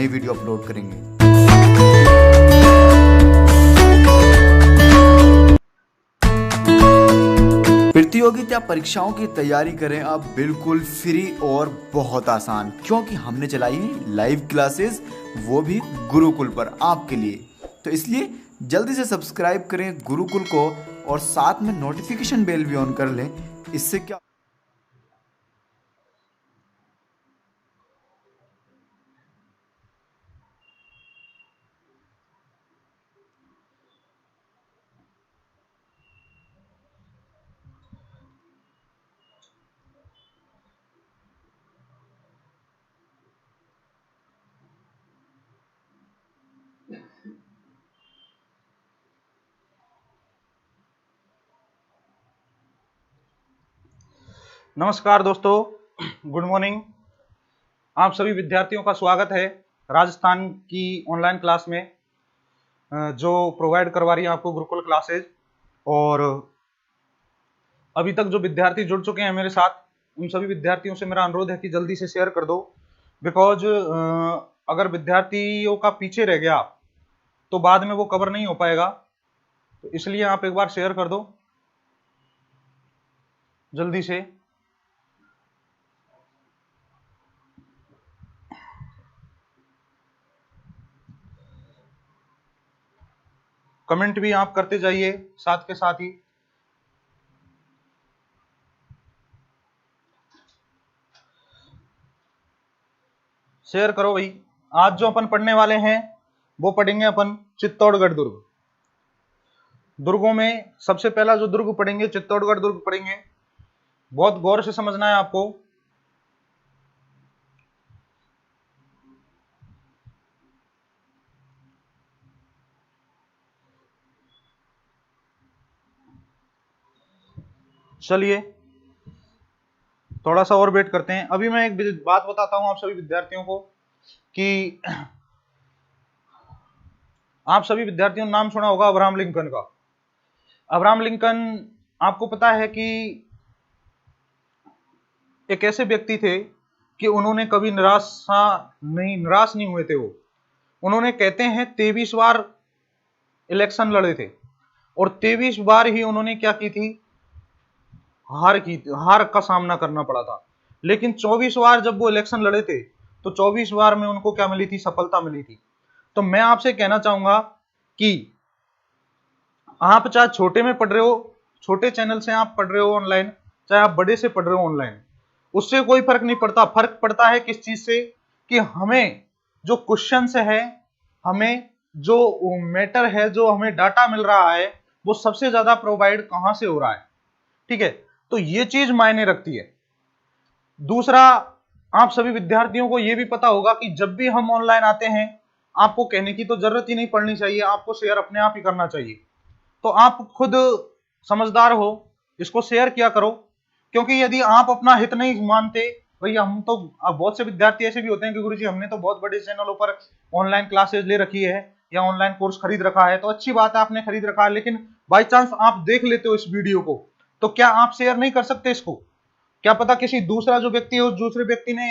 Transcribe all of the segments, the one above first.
नई video upload करेंगे। प्रतियोगिता परीक्षाओं की तैयारी करें अब बिल्कुल फ्री और बहुत आसान, क्योंकि हमने चलाई है लाइव क्लासेस, वो भी गुरुकुल पर आपके लिए। तो इसलिए जल्दी से सब्सक्राइब करें गुरुकुल को और साथ में नोटिफिकेशन बेल भी ऑन कर लें। इससे क्या नमस्कार दोस्तों, गुड मॉर्निंग। आप सभी विद्यार्थियों का स्वागत है राजस्थान की ऑनलाइन क्लास में जो प्रोवाइड करवा रही है आपको गुरुकुल क्लासेज। और अभी तक जो विद्यार्थी जुड़ चुके हैं मेरे साथ, उन सभी विद्यार्थियों से मेरा अनुरोध है कि जल्दी से शेयर कर दो, बिकॉज अगर विद्यार्थियों का पीछे रह गया तो बाद में वो कवर नहीं हो पाएगा। तो इसलिए आप एक बार शेयर कर दो जल्दी से। कमेंट भी आप करते जाइए साथ के साथ ही। शेयर करो भाई। आज जो अपन पढ़ने वाले हैं वो पढ़ेंगे अपन चित्तौड़गढ़ दुर्ग। दुर्गों में सबसे पहला जो दुर्ग पढ़ेंगे चित्तौड़गढ़ दुर्ग पढ़ेंगे। बहुत गौर से समझना है आपको। चलिए थोड़ा सा और वेट करते हैं। अभी मैं एक बात बताता हूं आप सभी विद्यार्थियों को कि आप सभी विद्यार्थियों ने नाम सुना होगा अब्राहम लिंकन का। अब्राहम लिंकन आपको पता है कि एक ऐसे व्यक्ति थे कि उन्होंने कभी निराश नहीं हुए थे। वो उन्होंने कहते हैं 23 बार इलेक्शन लड़े थे और 23 बार ही उन्होंने क्या की थी, हार का सामना करना पड़ा था। लेकिन 24 बार जब वो इलेक्शन लड़े थे तो 24 बार में उनको क्या मिली थी, सफलता मिली थी। तो मैं आपसे कहना चाहूंगा कि आप चाहे छोटे में पढ़ रहे हो, छोटे चैनल से आप पढ़ रहे हो ऑनलाइन, चाहे आप बड़े से पढ़ रहे हो ऑनलाइन, उससे कोई फर्क नहीं पड़ता। फर्क पड़ता है किस चीज से, कि हमें जो क्वेश्चन है, हमें जो मैटर है, जो हमें डाटा मिल रहा है, वो सबसे ज्यादा प्रोवाइड कहां से हो रहा है। ठीक है, तो ये चीज मायने रखती है। दूसरा, आप सभी विद्यार्थियों को यह भी पता होगा कि जब भी हम ऑनलाइन आते हैं, आपको कहने की तो जरूरत ही नहीं पड़नी चाहिए, आपको शेयर अपने आप ही करना चाहिए। तो आप खुद समझदार हो, इसको शेयर किया करो। क्योंकि यदि आप अपना हित नहीं मानते, भैया हम तो, बहुत से विद्यार्थी ऐसे भी होते हैं कि गुरुजी हमने तो बहुत बड़े चैनलों पर ऑनलाइन क्लासेस ले रखी है या ऑनलाइन कोर्स खरीद रखा है। तो अच्छी बात है, आपने खरीद रखा है, लेकिन बाई चांस आप देख लेते हो इस वीडियो को, तो क्या आप शेयर नहीं कर सकते इसको? क्या पता किसी दूसरा जो व्यक्ति है, उस दूसरे व्यक्ति ने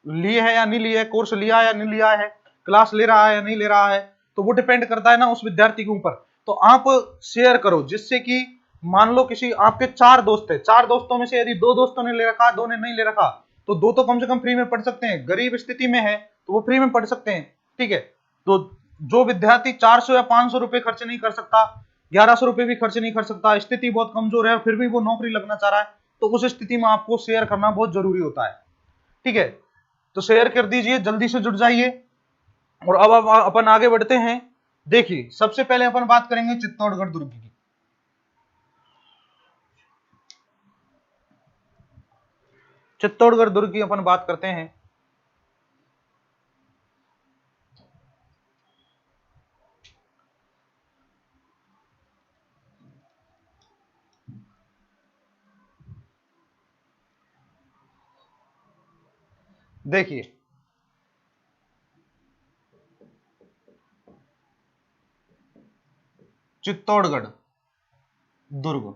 लिए है या नहीं लिए है, कोर्स लिया या नहीं लिया है, क्लास ले रहा है या नहीं ले रहा है, तो वो डिपेंड करता है ना उस विद्यार्थी के ऊपर। तो आप शेयर करो, जिससे कि मान लो किसी आपके 4 दोस्त है, 4 दोस्तों में से यदि 2 दोस्तों ने ले रखा, 2 ने नहीं ले रखा, तो 2 तो कम से कम फ्री में पढ़ सकते हैं। गरीब स्थिति में है तो वो फ्री में पढ़ सकते हैं। ठीक है, तो जो विद्यार्थी 400 या 500 रुपए खर्च नहीं कर सकता, 1100 रुपए भी खर्च नहीं कर सकता, स्थिति बहुत कमजोर है, फिर भी वो नौकरी लगना चाह रहा है, तो उस स्थिति में आपको शेयर करना बहुत जरूरी होता है। ठीक है, तो शेयर कर दीजिए, जल्दी से जुड़ जाइए। और अब अपन आगे बढ़ते हैं। देखिए, सबसे पहले अपन बात करेंगे चित्तौड़गढ़ दुर्ग की। चित्तौड़गढ़ दुर्ग की अपन बात करते हैं। देखिए, चित्तौड़गढ़ दुर्ग,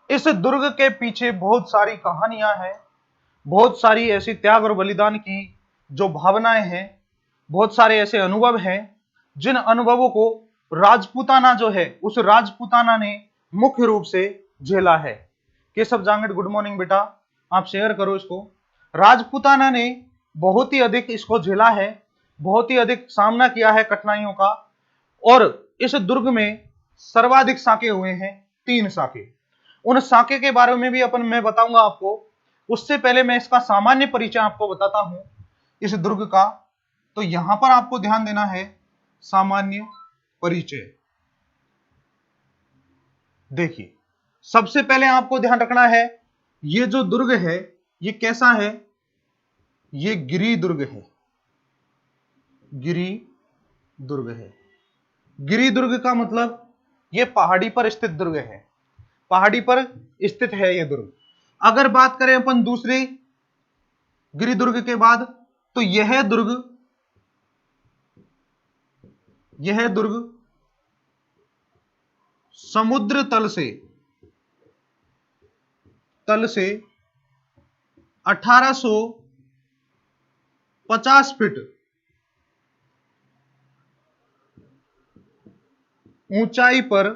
इस दुर्ग के पीछे बहुत सारी कहानियां हैं, बहुत सारी ऐसी त्याग और बलिदान की जो भावनाएं हैं, बहुत सारे ऐसे अनुभव हैं जिन अनुभवों को राजपूताना जो है उस राजपूताना ने मुख्य रूप से झेला है। केशव जांगड़ गुड मॉर्निंग बेटा, आप शेयर करो इसको। राजपूताना ने बहुत ही अधिक इसको झेला है, बहुत ही अधिक सामना किया है कठिनाइयों का, और इस दुर्ग में सर्वाधिक साके हुए हैं, 3 साके। उन साके के बारे में भी मैं बताऊंगा आपको। उससे पहले मैं इसका सामान्य परिचय आपको बताता हूं इस दुर्ग का। तो यहां पर आपको ध्यान देना है सामान्य परिचय। देखिए, सबसे पहले आपको ध्यान रखना है ये जो दुर्ग है ये कैसा है, ये गिरि दुर्ग है, गिरि दुर्ग है। गिरि दुर्ग का मतलब ये पहाड़ी पर स्थित दुर्ग है, पहाड़ी पर स्थित है ये दुर्ग। अगर बात करें अपन दूसरे गिरि दुर्ग के बाद, तो यह दुर्ग समुद्र तल से 1850 फीट ऊंचाई पर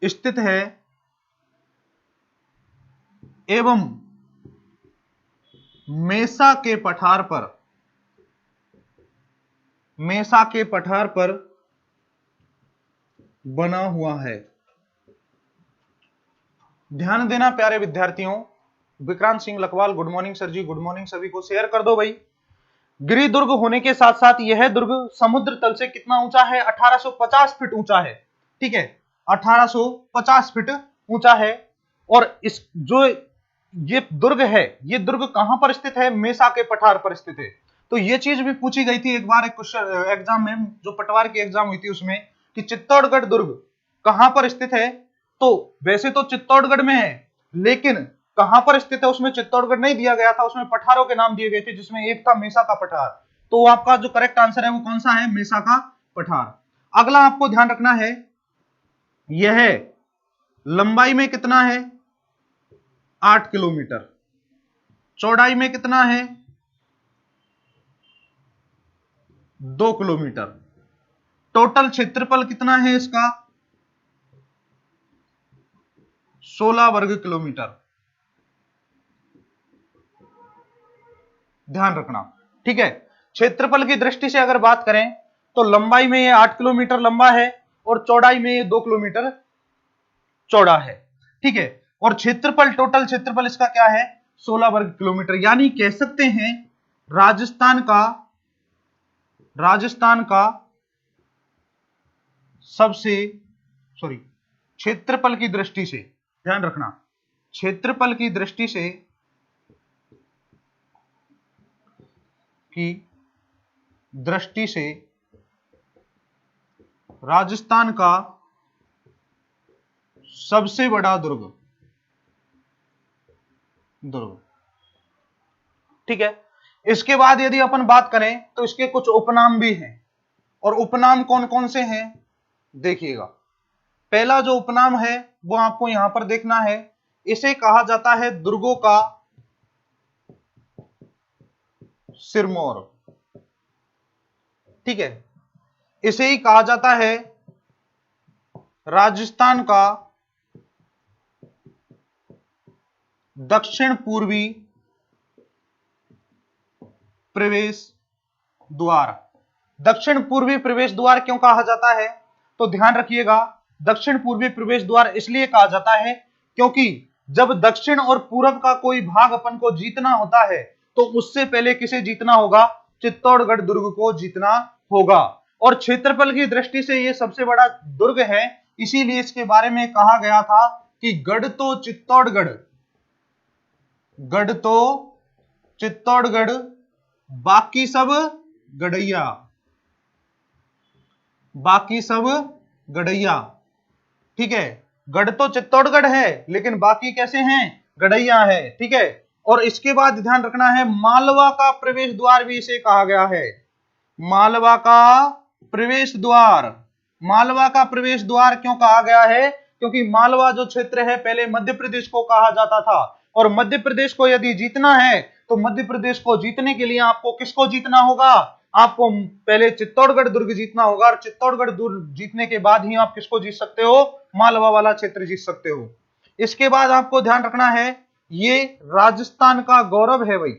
स्थित है एवं मेसा के पठार पर बना हुआ है। ध्यान देना प्यारे विद्यार्थियों। Vikrant Singh Lakhwal good morning sir ji, good morning सभी को, शेयर कर दो भाई। गिरि दुर्ग होने के साथ साथ यह दुर्ग समुद्र तल से कितना ऊंचा है, 1850 फीट ऊंचा है। ठीक है, 1850 फीट ऊंचा है। और इस जो ये दुर्ग है, ये दुर्ग कहां पर स्थित है, मेसा के पठार पर स्थित है। तो ये चीज भी पूछी गई थी एक बार एक क्वेश्चन एग्जाम में, जो पटवार की एग्जाम हुई थी उसमें, कि चित्तौड़गढ़ दुर्ग कहां पर स्थित है। तो वैसे तो चित्तौड़गढ़ में है, लेकिन कहां पर स्थित है उसमें चित्तौड़गढ़ नहीं दिया गया था, उसमें पठारों के नाम दिए गए थे, जिसमें एक था मेसा का पठार। तो आपका जो करेक्ट आंसर है वो कौन सा है, मेसा का पठार। अगला आपको ध्यान रखना है, यह लंबाई में कितना है, 8 किलोमीटर, चौड़ाई में कितना है, 2 किलोमीटर, टोटल क्षेत्रफल कितना है इसका, 16 वर्ग किलोमीटर। ध्यान रखना, ठीक है। क्षेत्रफल की दृष्टि से अगर बात करें तो लंबाई में ये 8 किलोमीटर लंबा है और चौड़ाई में ये 2 किलोमीटर चौड़ा है। ठीक है, और क्षेत्रफल, टोटल क्षेत्रफल इसका क्या है, 16 वर्ग किलोमीटर। यानी कह सकते हैं राजस्थान का सबसे, सॉरी, क्षेत्रफल की दृष्टि से, ध्यान रखना, क्षेत्रफल की दृष्टि से राजस्थान का सबसे बड़ा दुर्ग। ठीक है, इसके बाद यदि अपन बात करें तो इसके कुछ उपनाम भी हैं, और उपनाम कौन कौन से हैं देखिएगा। पहला जो उपनाम है वो आपको यहां पर देखना है, इसे कहा जाता है दुर्गों का सिरमौर। ठीक है, इसे ही कहा जाता है राजस्थान का दक्षिण पूर्वी प्रवेश द्वार। दक्षिण पूर्वी प्रवेश द्वार क्यों कहा जाता है, तो ध्यान रखिएगा, दक्षिण पूर्वी प्रवेश द्वार इसलिए कहा जाता है क्योंकि जब दक्षिण और पूरब का कोई भाग अपन को जीतना होता है तो उससे पहले किसे जीतना होगा, चित्तौड़गढ़ दुर्ग को जीतना होगा। और क्षेत्रफल की दृष्टि से यह सबसे बड़ा दुर्ग है, इसीलिए इसके बारे में कहा गया था कि गढ़ तो चित्तौड़गढ़ बाकी सब गड़ैया। ठीक है, गढ़ तो चित्तौड़गढ़ है लेकिन बाकी कैसे हैं, गड़ैया है। ठीक है, और इसके बाद ध्यान रखना है मालवा का प्रवेश द्वार भी इसे कहा गया है, मालवा का प्रवेश द्वार। मालवा का प्रवेश द्वार क्यों कहा गया है, क्योंकि मालवा जो क्षेत्र है पहले मध्य प्रदेश को कहा जाता था, और मध्य प्रदेश को यदि जीतना है तो मध्य प्रदेश को जीतने के लिए आपको किसको जीतना होगा, आपको पहले चित्तौड़गढ़ दुर्ग जीतना होगा, और चित्तौड़गढ़ दुर्ग जीतने के बाद ही आप किसको जीत सकते हो, मालवा वाला क्षेत्र जीत सकते हो। इसके बाद आपको ध्यान रखना है, ये राजस्थान का गौरव है भाई,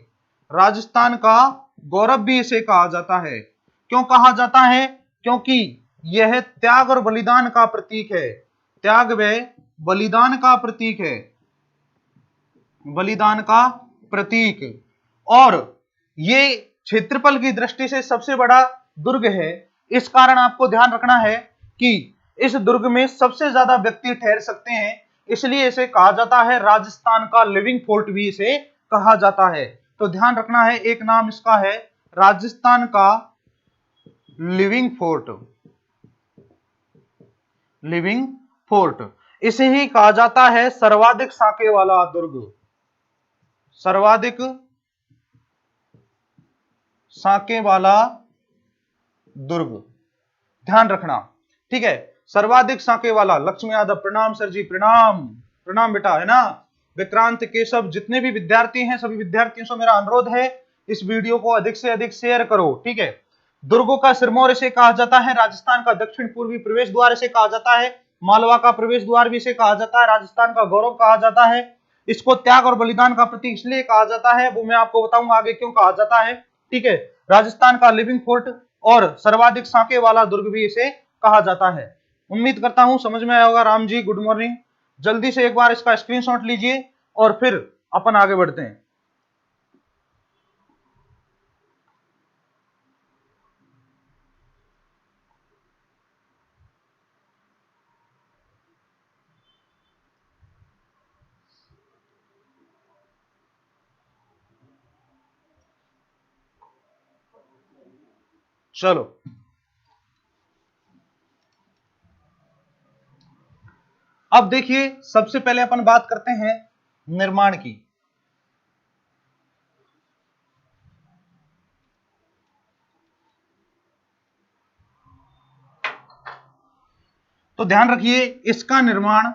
राजस्थान का गौरव भी इसे कहा जाता है। क्यों कहा जाता है, क्योंकि यह त्याग और बलिदान का प्रतीक है, त्याग व बलिदान का प्रतीक है, बलिदान का प्रतीक। और ये क्षेत्रफल की दृष्टि से सबसे बड़ा दुर्ग है, इस कारण आपको ध्यान रखना है कि इस दुर्ग में सबसे ज्यादा व्यक्ति ठहर सकते हैं, इसलिए इसे कहा जाता है राजस्थान का लिविंग फोर्ट भी इसे कहा जाता है। तो ध्यान रखना है, एक नाम इसका है राजस्थान का लिविंग फोर्ट, लिविंग फोर्ट। इसे ही कहा जाता है सर्वाधिक साके वाला दुर्ग, सर्वाधिक साके वाला दुर्ग, ध्यान रखना, ठीक है। सर्वाधिक साके वाला, लक्ष्मी यादव प्रणाम सर जी, प्रणाम प्रणाम बेटा, है ना। विक्रांत केशव, जितने भी विद्यार्थी हैं सभी विद्यार्थियों से मेरा अनुरोध है इस वीडियो को अधिक से अधिक शेयर करो, ठीक है। दुर्गों का सिरमौर इसे कहा जाता है, राजस्थान का दक्षिण पूर्वी प्रवेश द्वार इसे कहा जाता है, मालवा का प्रवेश द्वार भी इसे कहा जाता है, राजस्थान का गौरव कहा जाता है। इसको त्याग और बलिदान का प्रतीक इसलिए कहा जाता है, वो मैं आपको बताऊंगा आगे क्यों कहा जाता है, ठीक है। राजस्थान का लिविंग फोर्ट और सर्वाधिक साके वाला दुर्ग भी इसे कहा जाता है। उम्मीद करता हूं समझ में आया होगा। राम जी गुड मॉर्निंग, जल्दी से एक बार इसका स्क्रीनशॉट लीजिए और फिर अपन आगे बढ़ते हैं। चलो अब देखिए, सबसे पहले अपन बात करते हैं निर्माण की। तो ध्यान रखिए, इसका निर्माण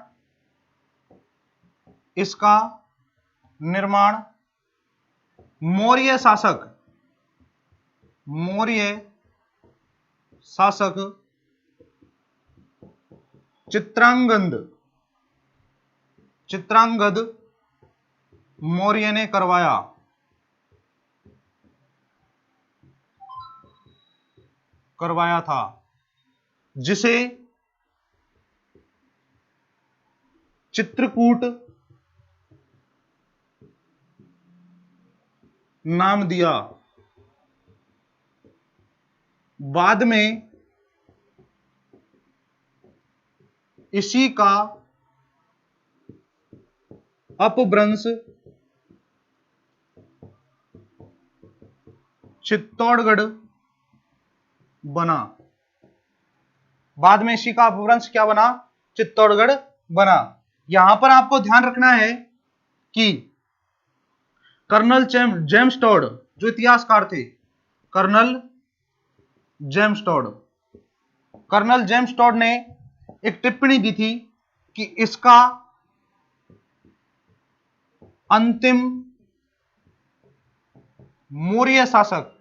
मौर्य शासक चित्रांगद मौर्य ने करवाया था, जिसे चित्रकूट नाम दिया। बाद में इसी का अपभ्रंश चित्तौड़गढ़ बना। बाद में इसी का अपभ्रंश क्या बना, चित्तौड़गढ़ बना। यहां पर आपको ध्यान रखना है कि कर्नल जेम्स टॉड जो इतिहासकार थे, कर्नल जेम्स टॉड ने एक टिप्पणी दी थी कि इसका अंतिम मौर्य शासक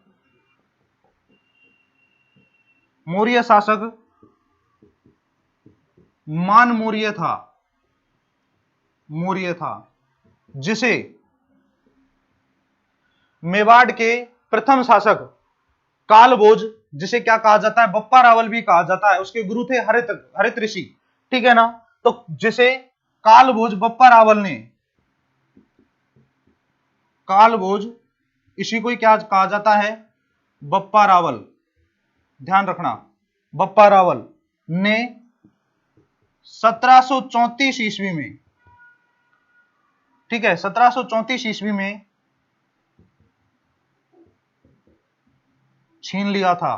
मान मौर्य था, जिसे मेवाड़ के प्रथम शासक कालभोज, जिसे क्या कहा जाता है, बप्पा रावल भी कहा जाता है, उसके गुरु थे हरित ऋषि, ठीक है ना। तो जिसे कालभोज बप्पा रावल ने, कालभोज इसी को क्या कहा जाता है, बप्पा रावल, ध्यान रखना, बप्पा रावल ने 1734 ईस्वी में, ठीक है, 1734 ईस्वी में छीन लिया था।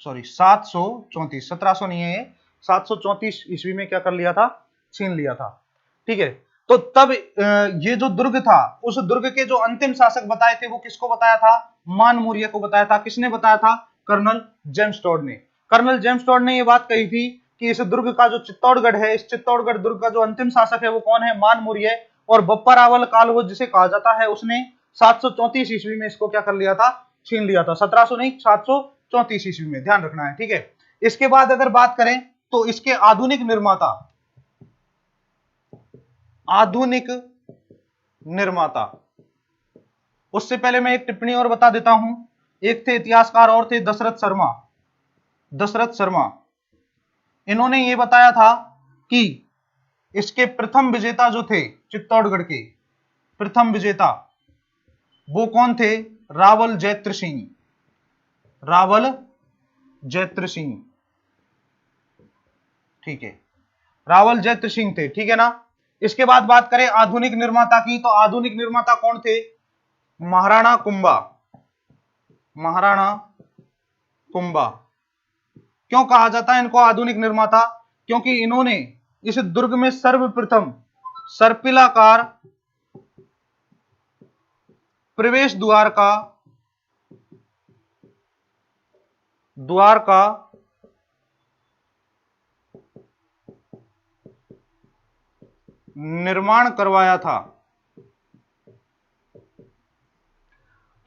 सॉरी 734, 1700 नहीं है, 734 ईस्वी में क्या कर लिया था, छीन लिया था, ठीक है। तो तब ये जो दुर्ग था, उस दुर्ग के जो अंतिम शासक बताए थे वो किसको बताया था? मान मौर्य को बताया था। किसने बताया था? कर्नल जेम्स टॉड ने। कर्नल जेम्स टॉड ने ये बात कही थी कि इस दुर्ग का जो चित्तौड़गढ़ है, इस चित्तौड़गढ़ दुर्ग का जो अंतिम शासक है वो कौन है? मान मौर्य। और बप्पा रावल कालभोज जिसे कहा जाता है, उसने 734 ईस्वी में इसको क्या कर लिया था? छीन लिया था। 1700 नहीं, 734 ईस्वी में, ध्यान रखना है, ठीक है। इसके बाद अगर बात करें तो इसके आधुनिक निर्माता, उससे पहले मैं एक टिप्पणी और बता देता हूं। एक थे इतिहासकार और थे दशरथ शर्मा। इन्होंने ये बताया था कि इसके प्रथम विजेता जो थे चित्तौड़गढ़ के प्रथम विजेता, वो कौन थे? रावल जैत्र सिंह, ठीक है, रावल जैत्र सिंह थे, ठीक है ना। इसके बाद बात करें आधुनिक निर्माता की, तो आधुनिक निर्माता कौन थे? महाराणा कुंभा। क्यों कहा जाता है इनको आधुनिक निर्माता? क्योंकि इन्होंने इस दुर्ग में सर्वप्रथम सर्पिलाकार प्रवेश द्वार का निर्माण करवाया था।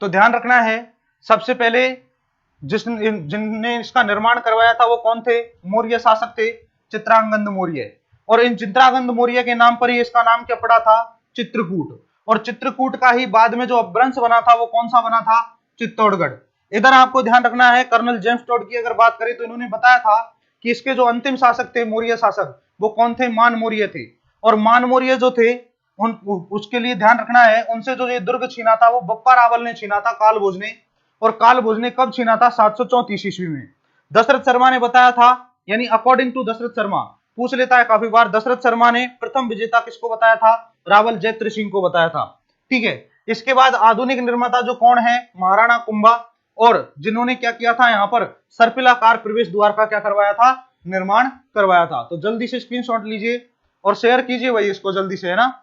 तो ध्यान रखना है, सबसे पहले जिनने इसका निर्माण करवाया था वो कौन थे? मौर्य शासक थे, चित्रांगद मौर्य। और इन चित्रांगद मौर्य के नाम पर ही इसका नाम क्या पड़ा था? चित्रकूट। और चित्रकूट का ही बाद में जो अपभ्रंश बना था वो कौन सा बना था? चित्तौड़गढ़। इधर आपको ध्यान रखना है, कर्नल जेम्स टॉड की अगर बात करें तो इन्होंने बताया था कि इसके जो अंतिम शासक थे मौर्य शासक, वो कौन थे? मान मौर्य थे। और मान मौर्य जो थे उसके लिए ध्यान रखना है, उनसे जो ये दुर्ग छीना था वो बप्पा रावल ने छीना था, कालभोज ने। और कालभोज ने कब छीना था? 734 ईस्वी में। दशरथ शर्मा ने बताया था, यानी अकॉर्डिंग टू दशरथ शर्मा, पूछ लेता है काफी बार, दशरथ शर्मा ने प्रथम विजेता किसको बताया था? रावल जैत्र सिंह को बताया था, ठीक है। इसके बाद आधुनिक निर्माता जो कौन है? महाराणा कुंभा। और जिन्होंने क्या किया था? यहां पर सर्पिलाकार प्रवेश द्वार का क्या करवाया था? निर्माण करवाया था। तो जल्दी से स्क्रीनशॉट लीजिए और शेयर कीजिए भाई इसको जल्दी से, है ना।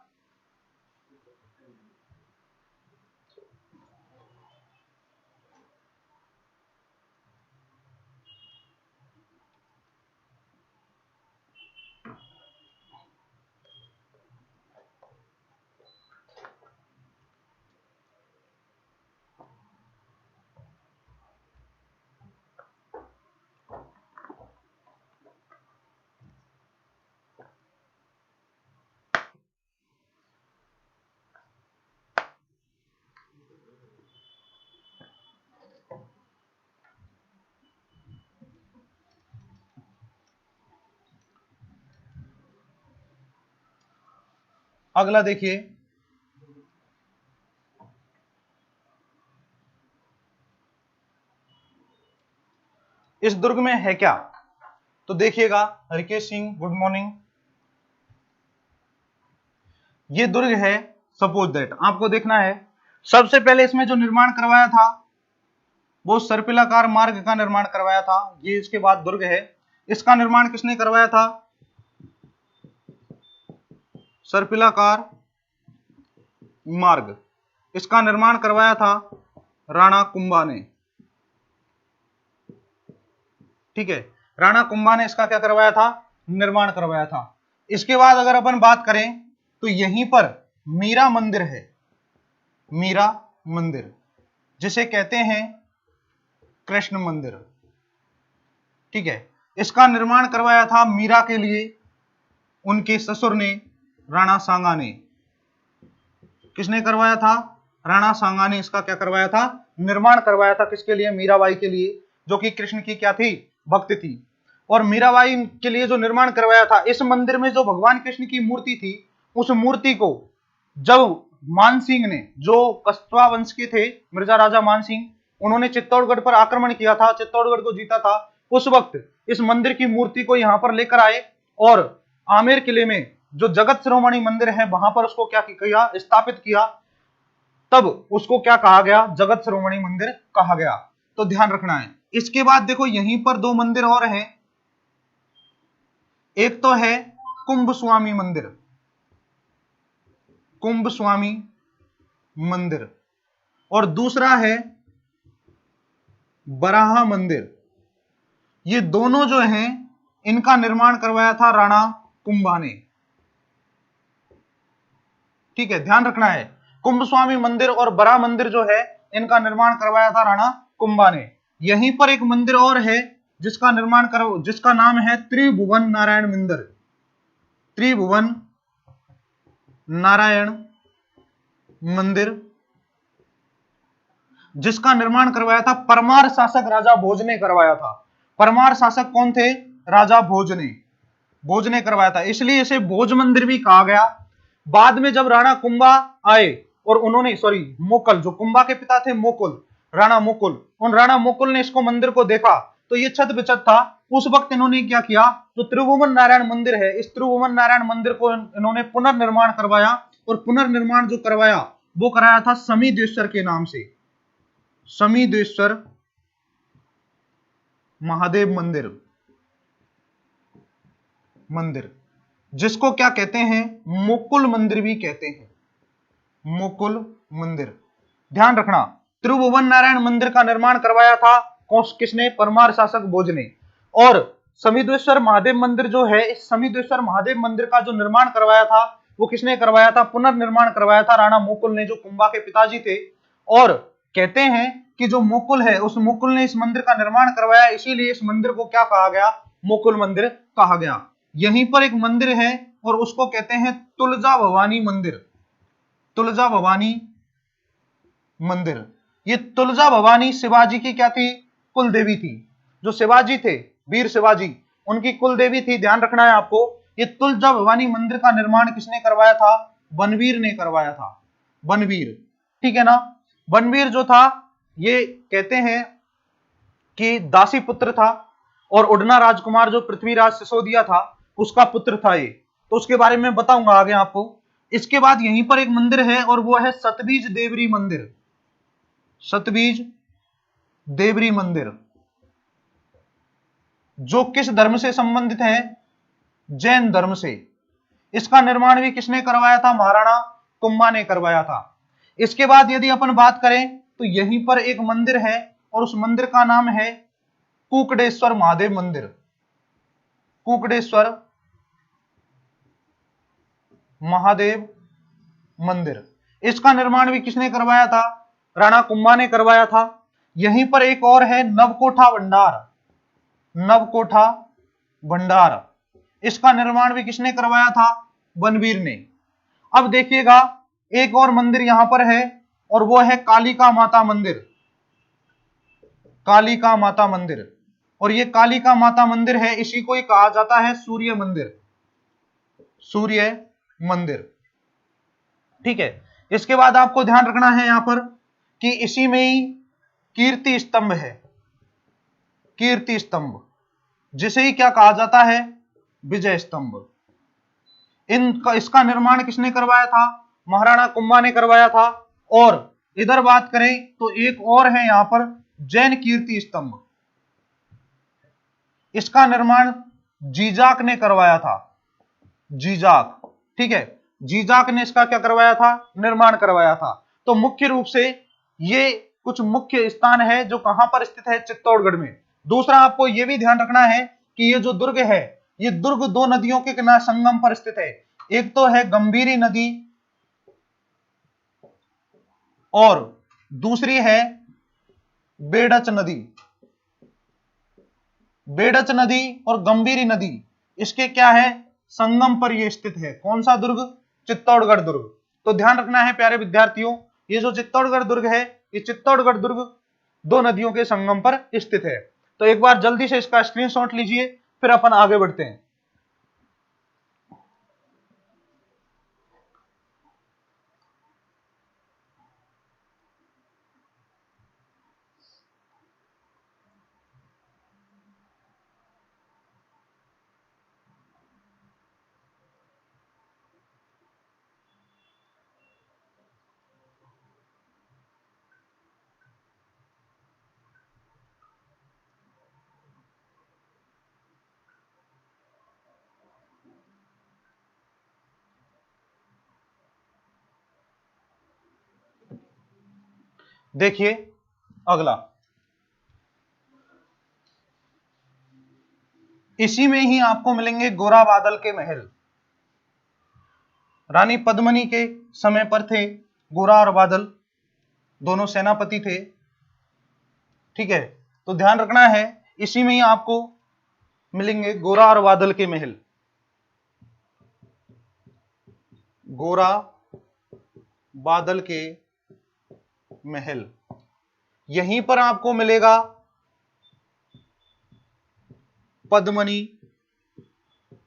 अगला देखिए, इस दुर्ग में है क्या? तो देखिएगा, हरकेश सिंह गुड मॉर्निंग। ये दुर्ग है, सपोज दैट, आपको देखना है सबसे पहले इसमें जो निर्माण करवाया था वो सर्पिलाकार मार्ग का निर्माण करवाया था। ये इसके बाद दुर्ग है, इसका निर्माण किसने करवाया था? सर्पिलाकार मार्ग, इसका निर्माण करवाया था राणा कुंभा ने, ठीक है। राणा कुंभा ने इसका क्या करवाया था? निर्माण करवाया था। इसके बाद अगर अपन बात करें तो यहीं पर मीरा मंदिर है, मीरा मंदिर जिसे कहते हैं कृष्ण मंदिर, ठीक है। इसका निर्माण करवाया था मीरा के लिए उनके ससुर ने, राणा सांगा ने। किसने करवाया था? राणा सांगा ने इसका क्या करवाया था? निर्माण करवाया था। किसके लिए? मीराबाई के लिए, जो कि कृष्ण की क्या थी? भक्त थी। और मीराबाई के लिए जो निर्माण करवाया था, इस मंदिर में जो भगवान कृष्ण की मूर्ति थी, उस मूर्ति को जब मानसिंह ने, जो कस्बा वंश के थे, मिर्जा राजा मानसिंह, उन्होंने चित्तौड़गढ़ पर आक्रमण किया था, चित्तौड़गढ़ को जीता था, उस वक्त इस मंदिर की मूर्ति को यहां पर लेकर आए और आमेर किले में जो जगत शिरोमणि मंदिर है वहां पर उसको क्या किया? स्थापित किया। तब उसको क्या कहा गया? जगत शिरोमणि मंदिर कहा गया। तो ध्यान रखना है। इसके बाद देखो यहीं पर दो मंदिर और हैं, एक तो है कुंभ स्वामी मंदिर, कुंभ स्वामी मंदिर, और दूसरा है बराह मंदिर। ये दोनों जो हैं इनका निर्माण करवाया था राणा कुंभा ने। ठीक है, ध्यान रखना है, कुंभ स्वामी मंदिर और बराह मंदिर जो है इनका निर्माण करवाया था राणा कुंभा ने। यहीं पर एक मंदिर और है जिसका नाम है त्रिभुवन नारायण मंदिर। त्रिभुवन नारायण मंदिर, जिसका निर्माण करवाया था परमार शासक राजा भोज ने करवाया था। परमार शासक कौन थे? राजा भोज ने करवाया था, इसलिए इसे भोज मंदिर भी कहा गया। बाद में जब राणा कुंभा आए और उन्होंने मुकुल, जो कुंभा के पिता थे मुकुल, राणा मुकुल, उन राणा मुकुल ने इसको मंदिर को देखा तो ये छत बिछत था। उस वक्त इन्होंने क्या किया, जो त्रिभुवन नारायण मंदिर है, इस त्रिभुवन नारायण मंदिर को इन्होंने पुनर्निर्माण करवाया, और पुनर्निर्माण जो करवाया वो कराया था समीदेश्वर के नाम से, समीदेश्वर महादेव मंदिर, जिसको क्या कहते हैं, मुकुल मंदिर भी कहते हैं, मुकुल मंदिर। ध्यान रखना, त्रिभुवन नारायण मंदिर का निर्माण करवाया था किसने? परमार शासक भोज ने। और समीदेश्वर महादेव मंदिर जो है, इस समीदेश्वर महादेव मंदिर का जो निर्माण करवाया था वो किसने करवाया था? पुनर्निर्माण करवाया था राणा मुकुल ने, जो कुंभा के पिताजी थे। और कहते हैं कि जो मुकुल है, उस मुकुल ने इस मंदिर का निर्माण करवाया, इसीलिए इस मंदिर को क्या कहा गया? मुकुल मंदिर कहा गया। यहीं पर एक मंदिर है और उसको कहते हैं तुलजा भवानी मंदिर। तुलजा भवानी मंदिर, ये तुलजा भवानी शिवाजी की क्या थी? कुल देवी थी। जो शिवाजी थे, वीर शिवाजी, उनकी कुल देवी थी। ध्यान रखना है आपको। ये तुलजा भवानी मंदिर का निर्माण किसने करवाया था? बनवीर ने करवाया था, बनवीर। ठीक है ना? बनवीर जो था, ये कहते हैं कि दासी पुत्र था, और उडना राजकुमार जो पृथ्वीराज सिसोदिया था उसका पुत्र था ये। तो उसके बारे में बताऊंगा आगे आपको। इसके बाद यहीं पर एक मंदिर है और वो है सतबीज देवरी मंदिर। सतबीज देवरी मंदिर, जो किस धर्म से संबंधित है? जैन धर्म से। इसका निर्माण भी किसने करवाया था? महाराणा कुंभा ने करवाया था। इसके बाद यदि अपन बात करें तो यहीं पर एक मंदिर है और उस मंदिर का नाम है कुकड़ेश्वर महादेव मंदिर। कुकड़ेश्वर महादेव मंदिर, इसका निर्माण भी किसने करवाया था? राणा कुंभा ने करवाया था। यहीं पर एक और है नवकोठा भंडार। नवकोठा भंडार, इसका निर्माण भी किसने करवाया था? बनवीर ने। अब देखिएगा, एक और मंदिर यहां पर है और वो है कालिका माता मंदिर। कालिका माता मंदिर, और ये कालिका माता मंदिर है, इसी को ही कहा जाता है सूर्य मंदिर। सूर्य मंदिर। ठीक है, इसके बाद आपको ध्यान रखना है यहां पर कि इसी में ही कीर्ति स्तंभ है। कीर्ति स्तंभ, जिसे ही क्या कहा जाता है? विजय स्तंभ। इसका निर्माण किसने करवाया था? महाराणा कुंभा ने करवाया था। और इधर बात करें तो एक और है यहां पर जैन कीर्ति स्तंभ। इसका निर्माण जीजाक ने करवाया था। जीजाक। ठीक है, जीजाक ने इसका क्या करवाया था? निर्माण करवाया था। तो मुख्य रूप से ये कुछ मुख्य स्थान है जो कहां पर स्थित है? चित्तौड़गढ़ में। दूसरा आपको यह भी ध्यान रखना है कि ये जो दुर्ग है, ये दुर्ग दो नदियों के किनारे संगम पर स्थित है। एक तो है गंभीरी नदी और दूसरी है बेड़च नदी। बेड़च नदी और गंभीरी नदी, इसके क्या है? संगम पर यह स्थित है। कौन सा दुर्ग? चित्तौड़गढ़ दुर्ग। तो ध्यान रखना है प्यारे विद्यार्थियों, ये जो चित्तौड़गढ़ दुर्ग है, ये चित्तौड़गढ़ दुर्ग दो नदियों के संगम पर स्थित है। तो एक बार जल्दी से इसका स्क्रीनशॉट लीजिए, फिर अपन आगे बढ़ते हैं। देखिए अगला, इसी में ही आपको मिलेंगे गोरा बादल के महल। रानी पद्मिनी के समय पर थे गोरा और बादल, दोनों सेनापति थे। ठीक है, तो ध्यान रखना है, इसी में ही आपको मिलेंगे गोरा और बादल के महल। गोरा बादल के महल, यहीं पर आपको मिलेगा पद्मिनी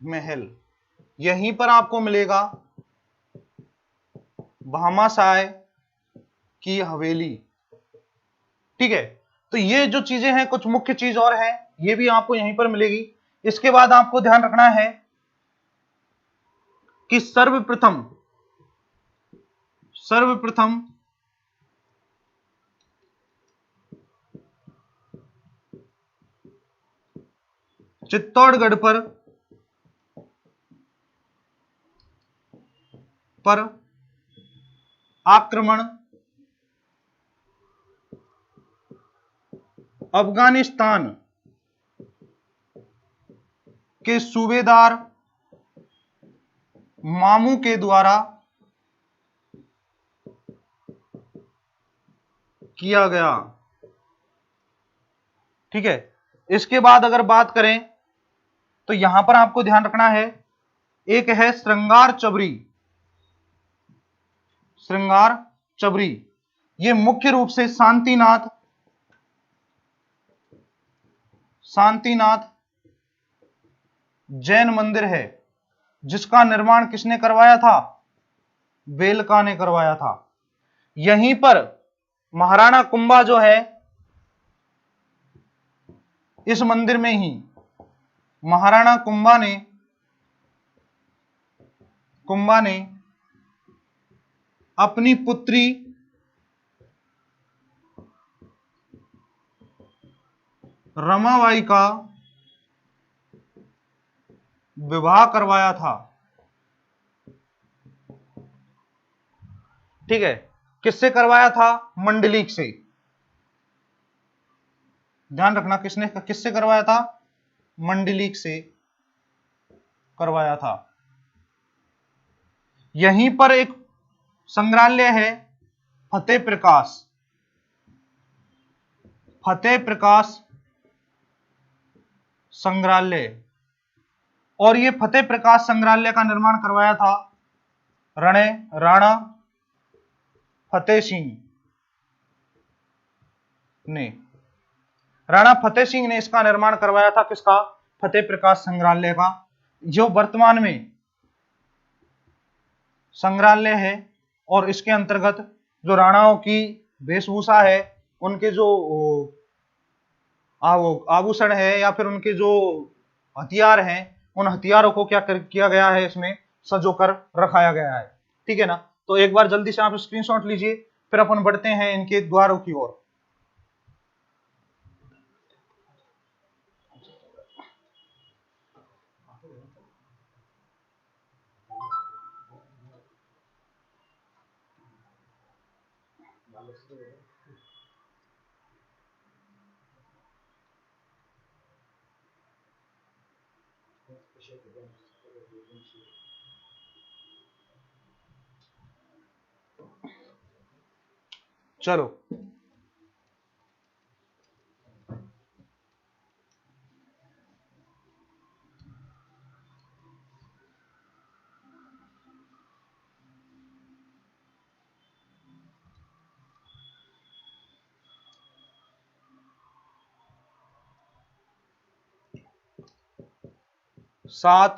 महल, यहीं पर आपको मिलेगा भामाशाह की हवेली। ठीक है, तो ये जो चीजें हैं, कुछ मुख्य चीज और है, ये भी आपको यहीं पर मिलेगी। इसके बाद आपको ध्यान रखना है कि सर्वप्रथम चित्तौड़गढ़ पर आक्रमण अफगानिस्तान के सूबेदार मामू के द्वारा किया गया। ठीक है, इसके बाद अगर बात करें तो यहां पर आपको ध्यान रखना है, एक है श्रृंगार चबरी, ये मुख्य रूप से शांतिनाथ जैन मंदिर है, जिसका निर्माण किसने करवाया था? बेलका ने करवाया था। यहीं पर महाराणा कुंभा जो है, इस मंदिर में ही महाराणा कुंभा ने अपनी पुत्री रमाबाई का विवाह करवाया था। ठीक है, किससे करवाया था? मंडलीक से। ध्यान रखना, किससे करवाया था? मंडलीक से करवाया था। यहीं पर एक संग्रहालय है फतेह प्रकाश संग्रहालय, और ये फतेह प्रकाश संग्रहालय का निर्माण करवाया था राणा फतेह सिंह ने। राणा फतेह सिंह ने इसका निर्माण करवाया था, किसका? फतेह प्रकाश संग्रहालय का, जो वर्तमान में संग्रहालय है। और इसके अंतर्गत जो राणाओं की वेशभूषा है, उनके जो आभूषण है या फिर उनके जो हथियार हैं, उन हथियारों को क्या किया गया है, इसमें सजोकर रखाया गया है। ठीक है ना, तो एक बार जल्दी से आप स्क्रीनशॉट लीजिए, फिर अपन बढ़ते हैं इनके द्वारों की ओर। चलो, सात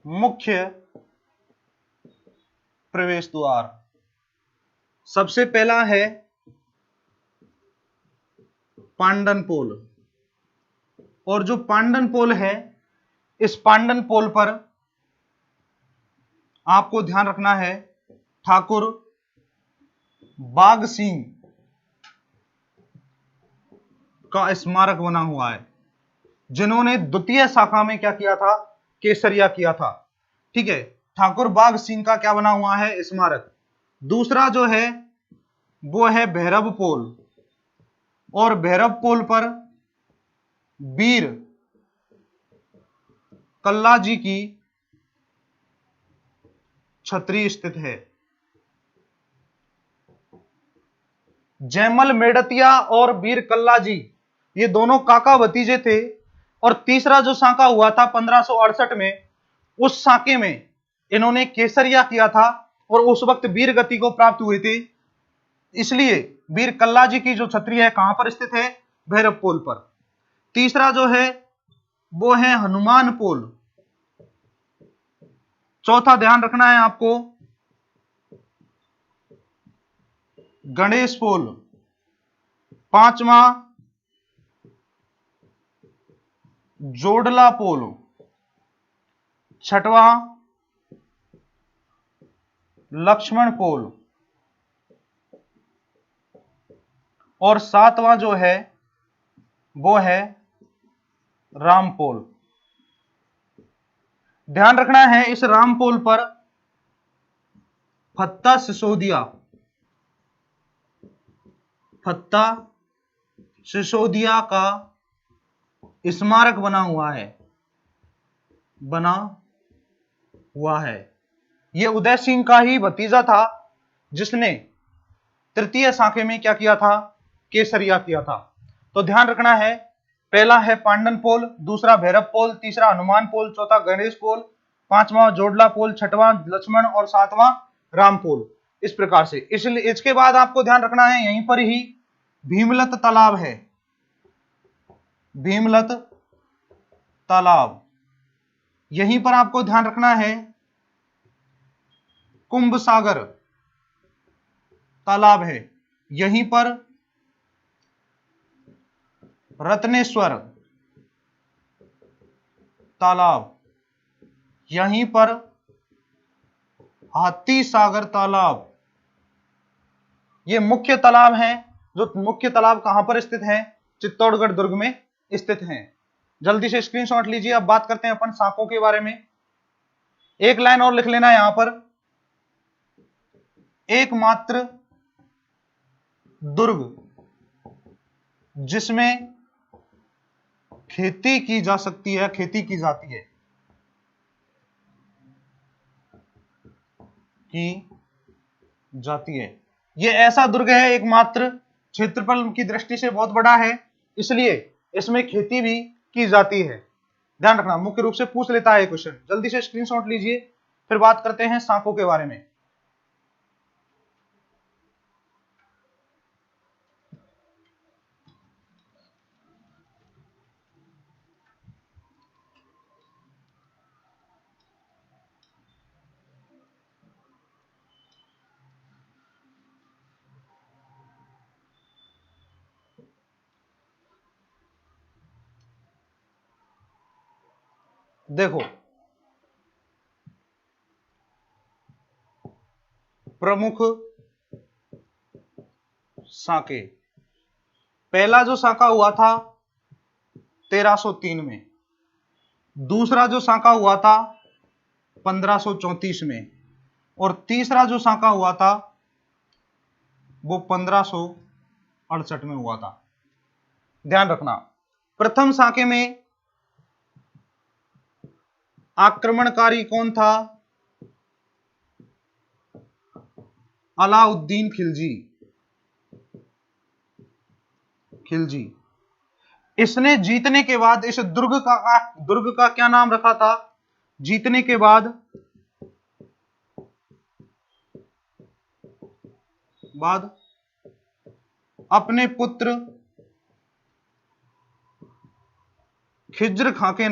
मुख्य प्रवेश द्वार। सबसे पहला है पांडन पोल, और जो पांडन पोल है, इस पांडन पोल पर आपको ध्यान रखना है, ठाकुर बाघ सिंह का स्मारक बना हुआ है, जिन्होंने द्वितीय शाखा में क्या किया था? केसरिया किया था। ठीक है, ठाकुर बाघ सिंह का क्या बना हुआ है? स्मारक। दूसरा जो है वो है भैरव पोल, और भैरव पोल पर वीर कल्ला जी की छतरी स्थित है। जयमल मेड़तिया और वीर कल्ला जी ये दोनों काका भतीजे थे, और तीसरा जो साका हुआ था 1568 में, उस साके में इन्होंने केसरिया किया था और उस वक्त वीर गति को प्राप्त हुए थे। इसलिए वीर कल्ला जी की जो छतरी है कहां पर स्थित है? भैरव पोल पर। तीसरा जो है वो है हनुमान पोल। चौथा ध्यान रखना है आपको गणेश पोल। पांचवा जोडला पोल। छठवां लक्ष्मण पोल, और सातवां जो है वो है राम पोल। ध्यान रखना है इस राम पोल पर फत्ता सिसोदिया का स्मारक बना हुआ है। यह उदय सिंह का ही भतीजा था जिसने तृतीय साखे में क्या किया था? केसरिया किया था। तो ध्यान रखना है, पहला है पांडन पोल, दूसरा भैरव पोल, तीसरा हनुमान पोल, चौथा गणेश पोल, पांचवा जोडला पोल, छठवां लक्ष्मण और सातवां राम पोल। इस प्रकार से। इसलिए इसके बाद आपको ध्यान रखना है यहीं पर ही भीमलत तालाब है। भीमलत तालाब, यहीं पर आपको ध्यान रखना है कुंभ सागर तालाब है। यहीं पर रत्नेश्वर तालाब, यहीं पर हाथी सागर तालाब। ये मुख्य तालाब हैं, जो मुख्य तालाब कहां पर स्थित हैं? चित्तौड़गढ़ दुर्ग में स्थित हैं। जल्दी से स्क्रीनशॉट लीजिए। अब बात करते हैं अपन साकों के बारे में। एक लाइन और लिख लेना यहां पर, एकमात्र दुर्ग जिसमें खेती की जा सकती है, खेती की जाती है, यह ऐसा दुर्ग है एकमात्र, क्षेत्रफल की दृष्टि से बहुत बड़ा है, इसलिए इसमें खेती भी की जाती है। ध्यान रखना, मुख्य रूप से पूछ लेता है क्वेश्चन। जल्दी से स्क्रीनशॉट लीजिए, फिर बात करते हैं साकों के बारे में। देखो, प्रमुख साके, पहला जो साका हुआ था 1303 में, दूसरा जो साका हुआ था 1534 में, और तीसरा जो साका हुआ था वो 1568 में हुआ था। ध्यान रखना, प्रथम साके में आक्रमणकारी कौन था? अलाउद्दीन खिलजी। इसने जीतने के बाद इस दुर्ग का क्या नाम रखा था? जीतने के बाद अपने पुत्र खिज्र खां के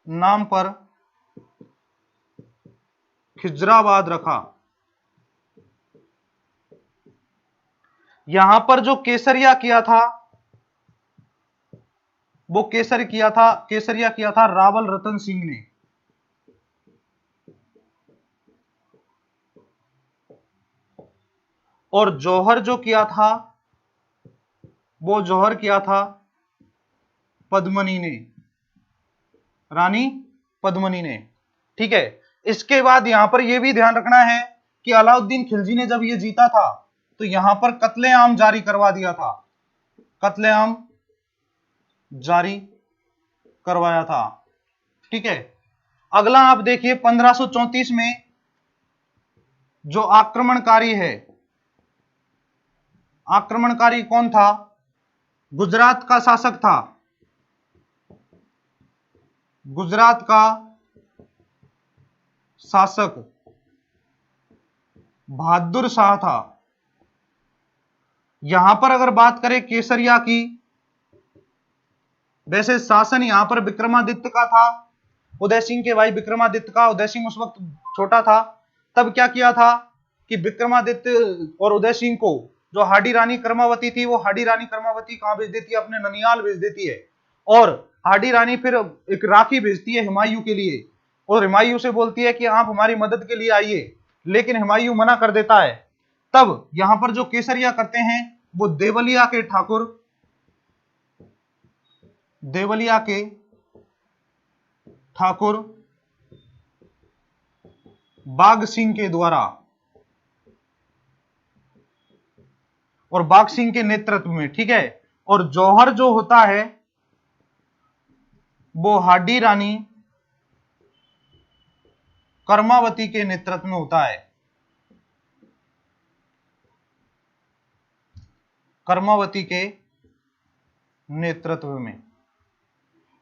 नाम पर खिजराबाद रखा। यहां पर जो केसरिया किया था वो केसरिया किया था रावल रतन सिंह ने। और जौहर जो किया था वो जौहर किया था पद्मनी ने, रानी पद्मनी ने। ठीक है, इसके बाद यहां पर यह भी ध्यान रखना है कि अलाउद्दीन खिलजी ने जब ये जीता था तो यहां पर कत्लेआम जारी करवा दिया था, कत्लेआम जारी करवाया था। ठीक है, अगला आप देखिए 1534 में जो आक्रमणकारी है, आक्रमणकारी कौन था? गुजरात का शासक था, गुजरात का शासक बहादुर शाह था। यहां पर अगर बात करें केसरिया की, वैसे शासन यहां पर विक्रमादित्य का था, उदय सिंह के भाई विक्रमादित्य का। उदय सिंह उस वक्त छोटा था। तब क्या किया था कि विक्रमादित्य और उदय सिंह को जो हाडी रानी कर्मावती थी, वो हाडी रानी कर्मावती कहां भेज देती है? अपने ननियाल भेज देती है। और हाडी रानी फिर एक राखी भेजती है हुमायूं के लिए, और हुमायूं से बोलती है कि आप हमारी मदद के लिए आइए, लेकिन हुमायूं मना कर देता है। तब यहां पर जो केसरिया करते हैं वो देवलिया के ठाकुर, देवलिया के ठाकुर बाघ सिंह के द्वारा और बाघ सिंह के नेतृत्व में। ठीक है, और जौहर जो होता है वो हाडी रानी कर्मावती के नेतृत्व में होता है, कर्मावती के नेतृत्व में।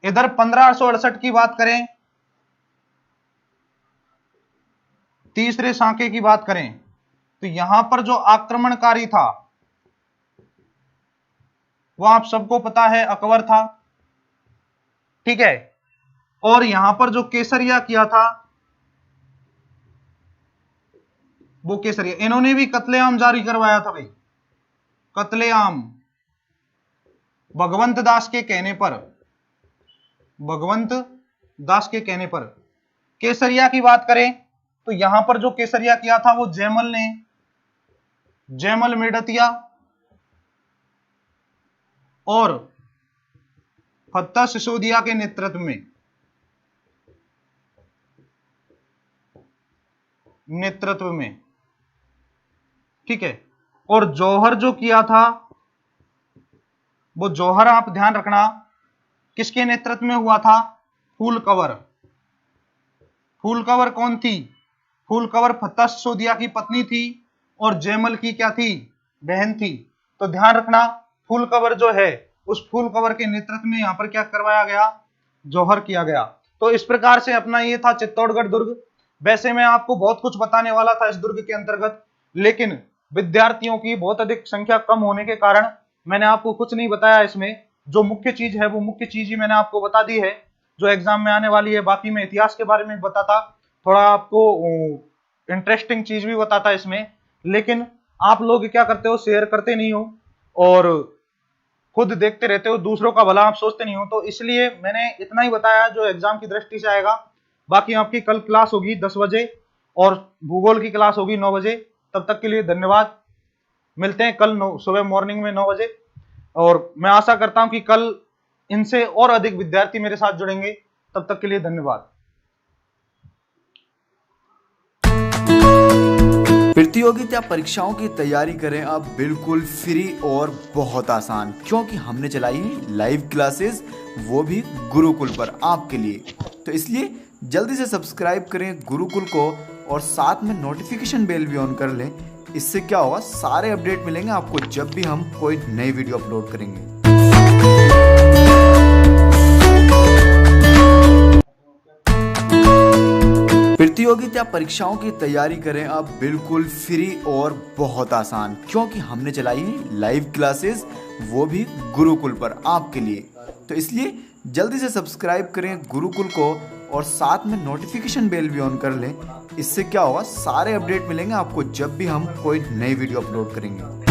इधर 1568 की बात करें, तीसरे सांके की बात करें, तो यहां पर जो आक्रमणकारी था वो आप सबको पता है अकबर था। ठीक है, और यहां पर जो केसरिया किया था वो केसरिया, इन्होंने भी कत्लेआम जारी करवाया था भाई, कत्लेआम भगवंत दास के कहने पर, भगवंत दास के कहने पर। केसरिया की बात करें तो यहां पर जो केसरिया किया था वो जयमल ने, जयमल मेड़तिया और फत्ता सिसोदिया के नेतृत्व में, नेतृत्व में। ठीक है, और जौहर जो किया था वो जौहर आप ध्यान रखना किसके नेतृत्व में हुआ था? फूलकवर। फूलकवर कौन थी? फूलकवर फत्ता सिसोदिया की पत्नी थी और जयमल की क्या थी? बहन थी। तो ध्यान रखना फूलकवर जो है उस फूलकवर के नेतृत्व में यहां पर क्या करवाया गया? जौहर किया गया। तो इस प्रकार से अपना ये था चित्तौड़गढ़ दुर्ग। वैसे मैं आपको बहुत कुछ बताने वाला था इस दुर्ग के अंतर्गत, लेकिन विद्यार्थियों की बहुत अधिक संख्या कम होने के कारण मैंने आपको कुछ नहीं बताया। इसमें जो मुख्य चीज है वो मुख्य चीज ही मैंने आपको बता दी है जो एग्जाम में आने वाली है। बाकी मैं इतिहास के बारे में बताता, थोड़ा आपको इंटरेस्टिंग चीज भी बताता इसमें, लेकिन आप लोग क्या करते हो, शेयर करते नहीं हो और खुद देखते रहते हो, दूसरों का भला आप सोचते नहीं हो। तो इसलिए मैंने इतना ही बताया जो एग्जाम की दृष्टि से आएगा। बाकी आपकी कल क्लास होगी 10 बजे और भूगोल की क्लास होगी 9 बजे। तब तक के लिए धन्यवाद। मिलते हैं कल सुबह मॉर्निंग में 9 बजे, और मैं आशा करता हूं कि कल इनसे और अधिक विद्यार्थी मेरे साथ जुड़ेंगे। तब तक के लिए धन्यवाद। प्रतियोगिता परीक्षाओं की तैयारी करें अब बिल्कुल फ्री और बहुत आसान, क्योंकि हमने चलाई है लाइव क्लासेस, वो भी गुरुकुल पर आपके लिए। तो इसलिए जल्दी से सब्सक्राइब करें गुरुकुल को और साथ में नोटिफिकेशन बेल भी ऑन कर लें। इससे क्या होगा, सारे अपडेट मिलेंगे आपको जब भी हम कोई नई वीडियो अपलोड करेंगे। प्रतियोगिता परीक्षाओं की तैयारी करें अब बिल्कुल फ्री और बहुत आसान, क्योंकि हमने चलाई है लाइव क्लासेस, वो भी गुरुकुल पर आपके लिए। तो इसलिए जल्दी से सब्सक्राइब करें गुरुकुल को और साथ में नोटिफिकेशन बेल भी ऑन कर लें। इससे क्या होगा, सारे अपडेट मिलेंगे आपको जब भी हम कोई नई वीडियो अपलोड करेंगे।